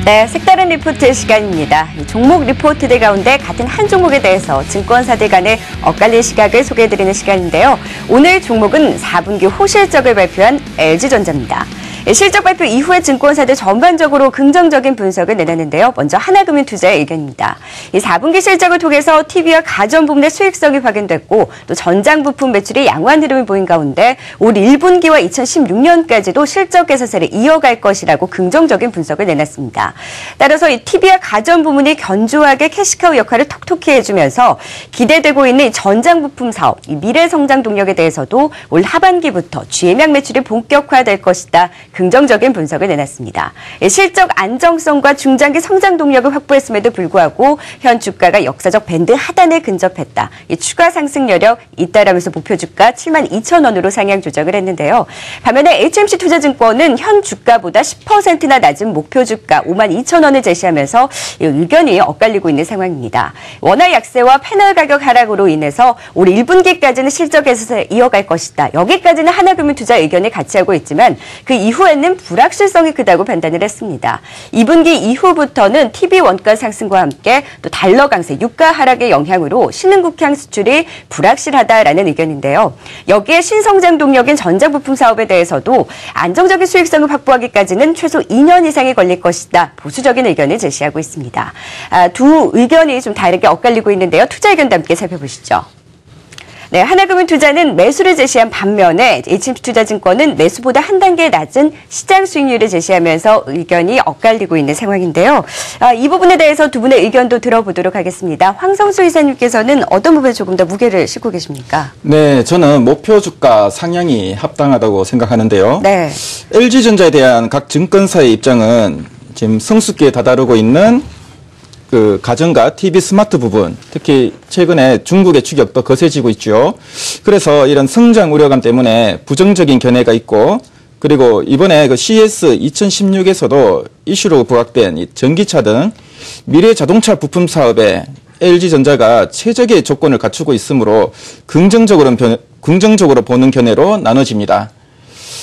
네, 색다른 리포트 시간입니다. 종목 리포트들 가운데 같은 한 종목에 대해서 증권사들 간의 엇갈린 시각을 소개해드리는 시간인데요. 오늘 종목은 4분기 호실적을 발표한 LG전자입니다. 실적 발표 이후에 증권사들 전반적으로 긍정적인 분석을 내놨는데요. 먼저 하나금융투자의 의견입니다. 이 4분기 실적을 통해서 TV와 가전 부문의 수익성이 확인됐고 또 전장 부품 매출이 양호한 흐름을 보인 가운데 올 1분기와 2016년까지도 실적 개선세를 이어갈 것이라고 긍정적인 분석을 내놨습니다. 따라서 이 TV와 가전 부문이 견조하게 캐시카우 역할을 톡톡히 해주면서 기대되고 있는 전장 부품 사업, 이 미래 성장 동력에 대해서도 올 하반기부터 GM약 매출이 본격화될 것이다. 긍정적인 분석을 내놨습니다. 실적 안정성과 중장기 성장 동력을 확보했음에도 불구하고 현 주가가 역사적 밴드 하단에 근접했다. 추가 상승 여력 잇따르면서 목표 주가 72,000원으로 상향 조정을 했는데요. 반면에 HMC투자증권은 현 주가보다 10%나 낮은 목표 주가 52,000원을 제시하면서 의견이 엇갈리고 있는 상황입니다. 원화 약세와 패널 가격 하락으로 인해서 올 1분기까지는 실적 개선을 이어갈 것이다. 여기까지는 하나금융투자 의견을 같이 하고 있지만 그 이후에는 불확실성이 크다고 판단을 했습니다. 2분기 이후부터는 TV 원가 상승과 함께 또 달러 강세, 유가 하락의 영향으로 신흥국향 수출이 불확실하다라는 의견인데요. 여기에 신성장 동력인 전자부품 사업에 대해서도 안정적인 수익성을 확보하기까지는 최소 2년 이상이 걸릴 것이다. 보수적인 의견을 제시하고 있습니다. 두 의견이 좀 다르게 엇갈리고 있는데요. 투자 의견도 함께 살펴보시죠. 네, 하나금융투자는 매수를 제시한 반면에 HMC투자증권은 매수보다 한 단계 낮은 시장 수익률을 제시하면서 의견이 엇갈리고 있는 상황인데요. 이 부분에 대해서 두 분의 의견도 들어보도록 하겠습니다. 황성수 이사님께서는 어떤 부분에 조금 더 무게를 싣고 계십니까? 네, 저는 목표 주가 상향이 합당하다고 생각하는데요. 네. LG전자에 대한 각 증권사의 입장은 지금 성숙기에 다다르고 있는 그 가전과 TV 스마트 부분, 특히 최근에 중국의 추격도 거세지고 있죠. 그래서 이런 성장 우려감 때문에 부정적인 견해가 있고, 그리고 이번에 그 CES 2016에서도 이슈로 부각된 이 전기차 등 미래 자동차 부품 사업에 LG전자가 최적의 조건을 갖추고 있으므로 긍정적으로 보는 견해로 나눠집니다.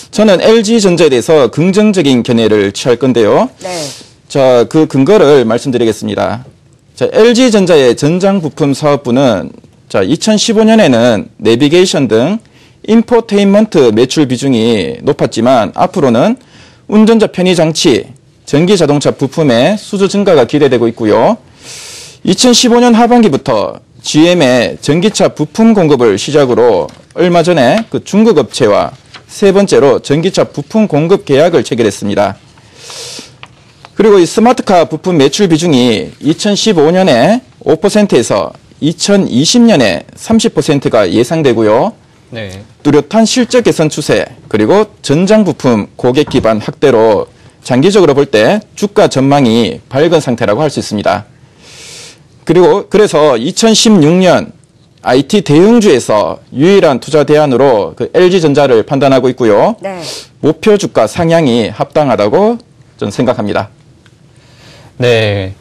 저는 LG전자에 대해서 긍정적인 견해를 취할 건데요. 네. 자, 그 근거를 말씀드리겠습니다. 자, LG전자의 전장 부품 사업부는 2015년에는 내비게이션 등 인포테인먼트 매출 비중이 높았지만 앞으로는 운전자 편의 장치, 전기 자동차 부품의 수주 증가가 기대되고 있고요. 2015년 하반기부터 GM의 전기차 부품 공급을 시작으로 얼마 전에 그 중국 업체와 세 번째로 전기차 부품 공급 계약을 체결했습니다. 그리고 이 스마트카 부품 매출 비중이 2015년에 5%에서 2020년에 30%가 예상되고요. 네. 뚜렷한 실적 개선 추세, 그리고 전장 부품 고객 기반 확대로 장기적으로 볼 때 주가 전망이 밝은 상태라고 할 수 있습니다. 그래서 2016년 IT 대형주에서 유일한 투자 대안으로 그 LG전자를 판단하고 있고요. 네. 목표 주가 상향이 합당하다고 저는 생각합니다. 네.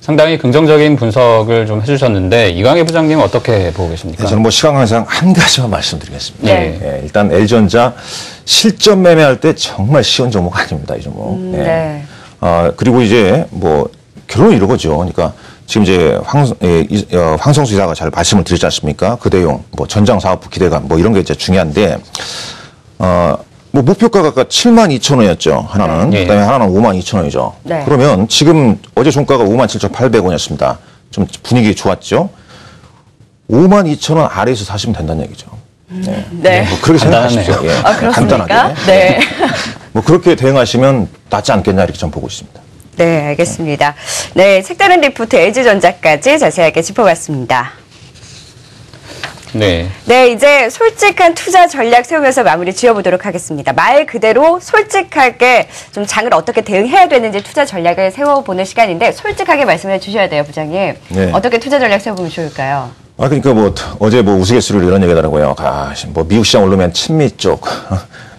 상당히 긍정적인 분석을 좀 해주셨는데 이광희 부장님은 어떻게 보고 계십니까? 네, 저는 뭐 시간 관계상 한 가지만 말씀드리겠습니다. 네. 네, 일단 LG전자 실전 매매할 때 정말 쉬운 종목 아닙니다, 이 종목. 네. 그리고 이제 뭐 결론은 이러거죠. 그러니까 지금 이제 황성수 이사가 잘 말씀을 드렸지 않습니까? 그 내용, 뭐 전장 사업부 기대감, 뭐 이런 게 이제 중요한데, 뭐 목표가가 72,000원이었죠. 하나는. 네. 그다음에 하나는 52,000원이죠. 네. 그러면 지금 어제 종가가 57,800원이었습니다. 좀 분위기 좋았죠. 52,000원 아래에서 사시면 된다는 얘기죠. 네. 네. 뭐 그렇게 생각하시죠. 예. 그렇습니까? 간단하게. 네. 뭐 그렇게 대응하시면 낫지 않겠냐 이렇게 전 보고 있습니다. 네, 알겠습니다. 네, 색다른 리포트 LG전자까지 자세하게 짚어봤습니다. 네. 네, 이제 솔직한 투자 전략 세우면서 마무리 지어보도록 하겠습니다. 말 그대로 솔직하게 좀 장을 어떻게 대응해야 되는지 투자 전략을 세워보는 시간인데 솔직하게 말씀해 주셔야 돼요, 부장님. 네. 어떻게 투자 전략 세워보면 좋을까요? 그러니까 뭐 어제 뭐 우스갯소리로 이런 얘기하더라고요. 뭐 미국 시장 오르면 친미 쪽,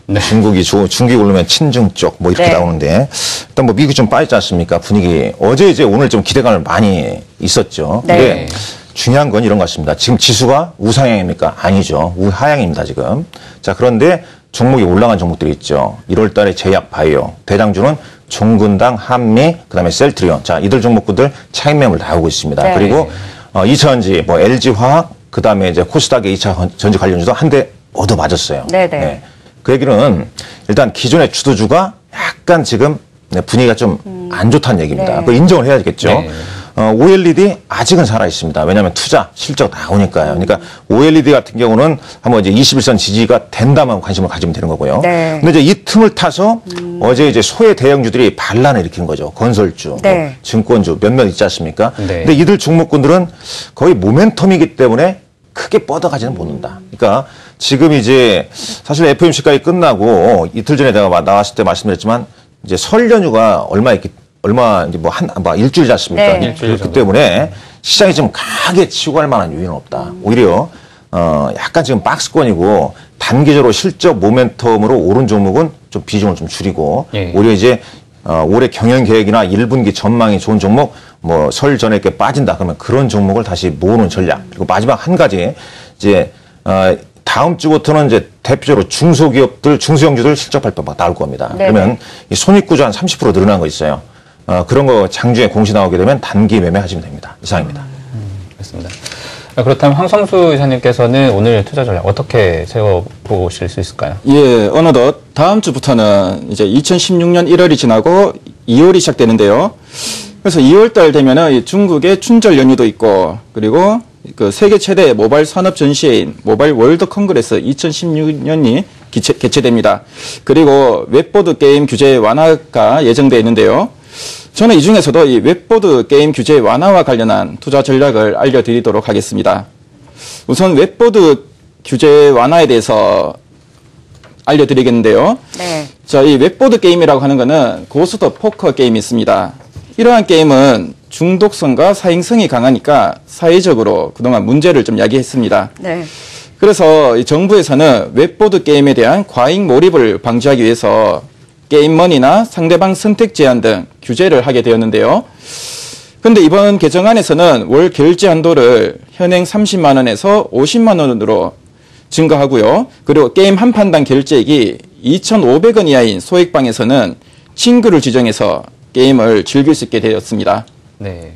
네. 중국이 오르면 친중 쪽 뭐 이렇게 네. 나오는데 일단 뭐 미국이 좀 빠졌지 않습니까? 분위기 어제 이제 오늘 좀 기대감을 많이 있었죠. 네. 근데 중요한 건 이런 것 같습니다. 지금 지수가 우상향입니까? 아니죠. 우하향입니다, 지금. 자, 그런데 종목이 올라간 종목들이 있죠. 1월 달에 제약 바이오, 대장주는 종근당, 한미, 그다음에 셀트리온. 자, 이들 종목군들 차익 매물 나오고 있습니다. 네. 그리고 2차전지, 뭐 LG화학, 그다음에 이제 코스닥의 2차 전지 관련주도 한 대 얻어 맞았어요. 네네. 네. 그 얘기는 일단 기존의 주도주가 약간 지금 분위기가 좀 안 좋다는 얘기입니다. 네. 그걸 인정을 해야겠죠. 네. OLED 아직은 살아 있습니다. 왜냐하면 투자 실적 나오니까요. 그러니까 OLED 같은 경우는 한번 이제 21선 지지가 된다면 관심을 가지면 되는 거고요. 네. 근데 이제 이 틈을 타서 어제 이제 소외 대형주들이 반란을 일으키는 거죠. 건설주, 네. 뭐 증권주 몇몇 있지 않습니까? 네. 근데 이들 종목군들은 거의 모멘텀이기 때문에 크게 뻗어가지는 못는다. 그러니까 지금 이제 사실 FOMC까지 끝나고 이틀 전에 내가 나왔을 때 말씀드렸지만 이제 설 연휴가 얼마 이제 뭐 일주일이지 않습니까? 네. 일주일 그렇기 정도. 때문에 시장이 좀 강하게 치고 갈 만한 요인은 없다. 오히려 약간 지금 박스권이고 단기적으로 실적 모멘텀으로 오른 종목은 좀 비중을 좀 줄이고 예. 오히려 이제 올해 경영 계획이나 1분기 전망이 좋은 종목 뭐 설 전에 이렇게 빠진다 그러면 그런 종목을 다시 모으는 전략. 그리고 마지막 한 가지 이제 다음 주부터는 이제 대표적으로 중소기업들, 중소형주들 실적 발표 막 나올 겁니다. 네네. 그러면 이 손익구조 한 30% 늘어난 거 있어요. 그런 거 장중에 공시 나오게 되면 단기 매매하시면 됩니다. 이상입니다. 그렇습니다. 그렇다면 황성수 이사님께서는 오늘 투자 전략 어떻게 세워보실 수 있을까요? 예, 어느덧 다음 주부터는 이제 2016년 1월이 지나고 2월이 시작되는데요. 그래서 2월 달 되면은 이 중국의 춘절 연휴도 있고, 그리고 그 세계 최대 모바일 산업 전시회인 모바일 월드 컨그레스 2016년이 개최됩니다. 그리고 웹보드 게임 규제 완화가 예정되어 있는데요. 저는 이 중에서도 이 웹보드 게임 규제 완화와 관련한 투자 전략을 알려드리도록 하겠습니다. 우선 웹보드 규제 완화에 대해서 알려드리겠는데요. 네. 자, 이 웹보드 게임이라고 하는 거는 고스트 포커 게임이 있습니다. 이러한 게임은 중독성과 사행성이 강하니까 사회적으로 그동안 문제를 좀 야기했습니다. 네. 그래서 이 정부에서는 웹보드 게임에 대한 과잉 몰입을 방지하기 위해서 게임머니나 상대방 선택 제한 등 규제를 하게 되었는데요. 그런데 이번 개정안에서는 월 결제 한도를 현행 30만 원에서 50만 원으로 증가하고요. 그리고 게임 한 판당 결제액이 2,500원 이하인 소액방에서는 친구를 지정해서 게임을 즐길 수 있게 되었습니다. 네.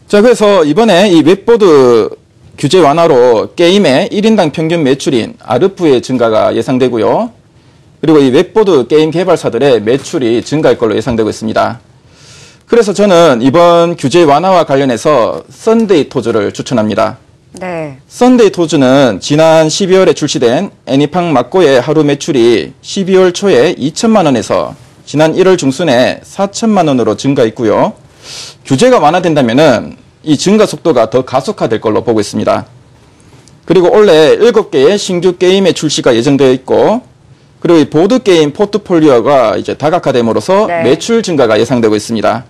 자, 그래서 이번에 이 웹보드 규제 완화로 게임의 1인당 평균 매출인 아르프의 증가가 예상되고요. 그리고 이 웹보드 게임 개발사들의 매출이 증가할 걸로 예상되고 있습니다. 그래서 저는 이번 규제 완화와 관련해서 썬데이 토즈를 추천합니다. 네. 썬데이 토즈는 지난 12월에 출시된 애니팡 마코의 하루 매출이 12월 초에 2천만 원에서 지난 1월 중순에 4천만 원으로 증가했고요. 규제가 완화된다면은 이 증가 속도가 더 가속화될 걸로 보고 있습니다. 그리고 올해 7개의 신규 게임의 출시가 예정되어 있고, 그리고 이 보드게임 포트폴리오가 이제 다각화됨으로써 네. 매출 증가가 예상되고 있습니다.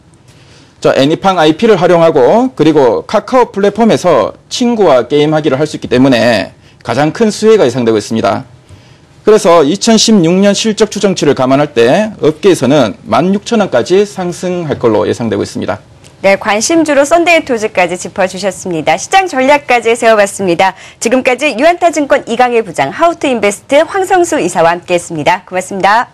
자, 애니팡 IP를 활용하고, 그리고 카카오 플랫폼에서 친구와 게임하기를 할 수 있기 때문에 가장 큰 수혜가 예상되고 있습니다. 그래서 2016년 실적 추정치를 감안할 때 업계에서는 16,000원까지 상승할 걸로 예상되고 있습니다. 네, 관심주로 썬데이 토즈까지 짚어주셨습니다. 시장 전략까지 세워봤습니다. 지금까지 유한타증권 이강일 부장, 하우투인베스트 황성수 이사와 함께했습니다. 고맙습니다.